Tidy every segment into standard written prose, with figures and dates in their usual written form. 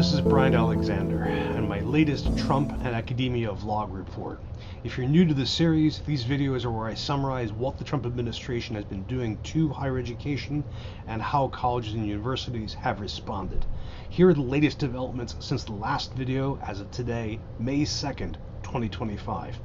This is Brian Alexander and my latest Trump and Academia vlog report. If you're new to this series, these videos are where I summarize what the Trump administration has been doing to higher education and how colleges and universities have responded. Here are the latest developments since the last video as of today, May 2nd, 2025.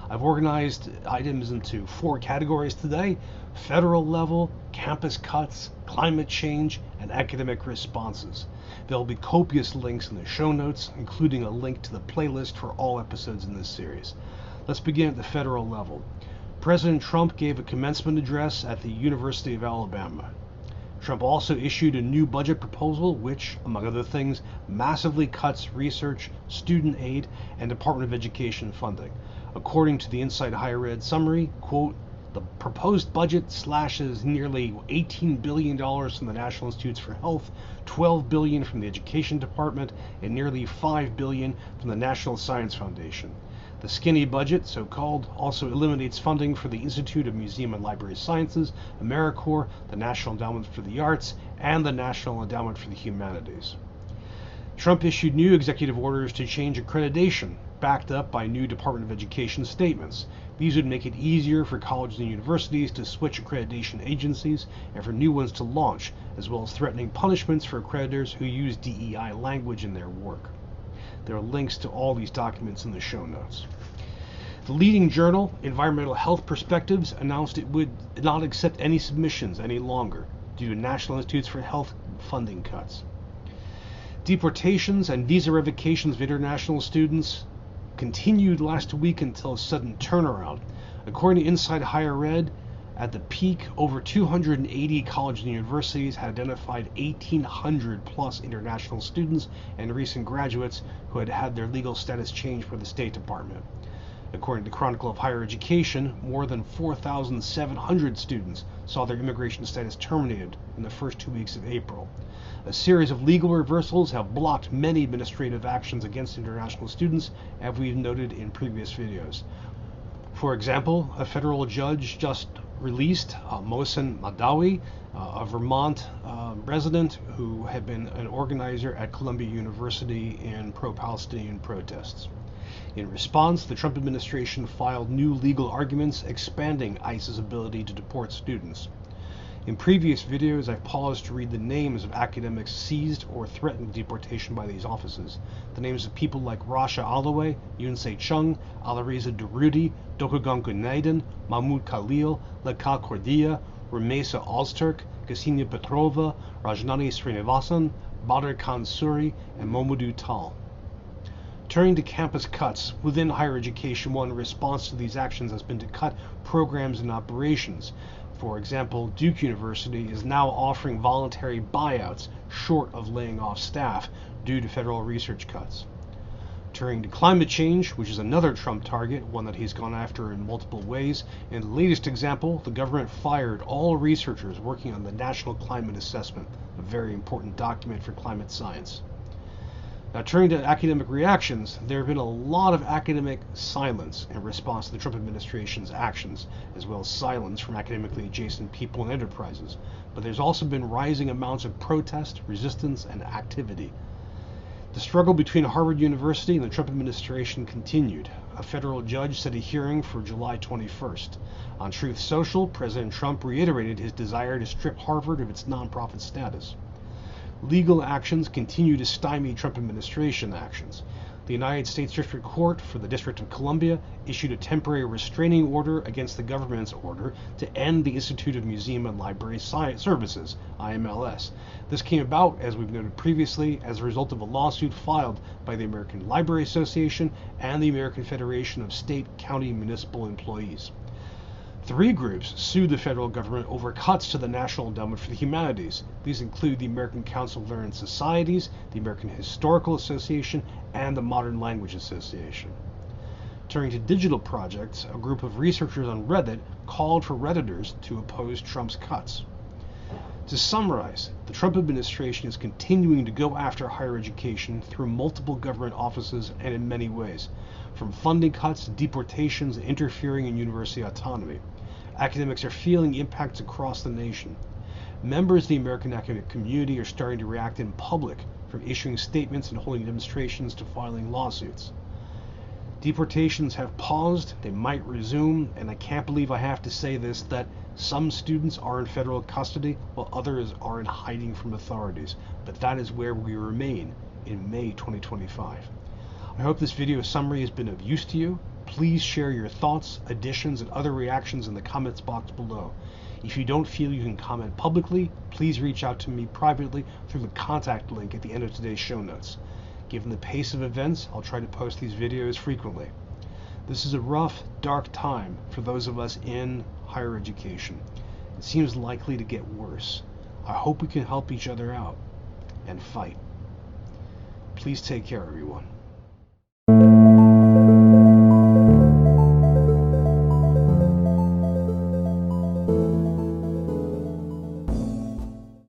I've organized items into 4 categories today: federal level, campus cuts, climate change, and academic responses. There will be copious links in the show notes, including a link to the playlist for all episodes in this series. Let's begin at the federal level. President Trump gave a commencement address at the University of Alabama. Trump also issued a new budget proposal which, among other things, massively cuts research, student aid, and Department of Education funding. According to the Inside Higher Ed summary, quote, the proposed budget slashes nearly $18 billion from the National Institutes for Health, $12 billion from the Education Department, and nearly $5 billion from the National Science Foundation. The skinny budget, so-called, also eliminates funding for the Institute of Museum and Library Sciences, AmeriCorps, the National Endowment for the Arts, and the National Endowment for the Humanities. Trump issued new executive orders to change accreditation, backed up by new Department of Education statements. These would make it easier for colleges and universities to switch accreditation agencies and for new ones to launch, as well as threatening punishments for accreditors who use DEI language in their work. There are links to all these documents in the show notes. The leading journal, Environmental Health Perspectives, announced it would not accept any submissions any longer due to National Institutes for Health funding cuts. Deportations and visa revocations of international students continued last week until a sudden turnaround. According to Inside Higher Ed, at the peak, over 280 colleges and universities had identified 1,800 plus international students and recent graduates who had had their legal status changed by the State Department. According to Chronicle of Higher Education, more than 4,700 students saw their immigration status terminated in the first 2 weeks of April. A series of legal reversals have blocked many administrative actions against international students, as we've noted in previous videos. For example, a federal judge just released Mohsen Madawi, a Vermont resident who had been an organizer at Columbia University in pro-Palestinian protests. In response, the Trump administration filed new legal arguments expanding ICE's ability to deport students. In previous videos, I've paused to read the names of academics seized or threatened deportation by these offices. The names of people like Rasha Alaway, Yunse Chung, Alariza Durudi, Dokugan Gunaiden, Mahmoud Khalil, Lekal Kordia, Rumesa Ozturk, Ksenia Petrova, Rajnani Srinivasan, Badr Khan Suri, and Momodou Tal. Turning to campus cuts, within higher education, one response to these actions has been to cut programs and operations. For example, Duke University is now offering voluntary buyouts short of laying off staff due to federal research cuts. Turning to climate change, which is another Trump target, one that he's gone after in multiple ways. In the latest example, the government fired all researchers working on the National Climate Assessment, a very important document for climate science. Now, turning to academic reactions, there have been a lot of academic silence in response to the Trump administration's actions, as well as silence from academically adjacent people and enterprises. But there's also been rising amounts of protest, resistance, and activity. The struggle between Harvard University and the Trump administration continued. A federal judge set a hearing for July 21st. On Truth Social, President Trump reiterated his desire to strip Harvard of its nonprofit status. Legal actions continue to stymie Trump administration actions. The United States District Court for the District of Columbia issued a temporary restraining order against the government's order to end the Institute of Museum and Library Services, IMLS. This came about, as we've noted previously, as a result of a lawsuit filed by the American Library Association and the American Federation of State, County, and Municipal Employees. 3 groups sued the federal government over cuts to the National Endowment for the Humanities. These include the American Council of Learned Societies, the American Historical Association, and the Modern Language Association. Turning to digital projects, a group of researchers on Reddit called for Redditors to oppose Trump's cuts. To summarize, the Trump administration is continuing to go after higher education through multiple government offices and in many ways, from funding cuts to deportations and interfering in university autonomy. Academics are feeling impacts across the nation. Members of the American academic community are starting to react in public from issuing statements and holding demonstrations to filing lawsuits. Deportations have paused, they might resume, and I can't believe I have to say this, that some students are in federal custody while others are in hiding from authorities. But that is where we remain in May 2025. I hope this video summary has been of use to you. Please share your thoughts, additions, and other reactions in the comments box below. If you don't feel you can comment publicly, please reach out to me privately through the contact link at the end of today's show notes. Given the pace of events, I'll try to post these videos frequently. This is a rough, dark time for those of us in higher education. It seems likely to get worse. I hope we can help each other out and fight. Please take care, everyone.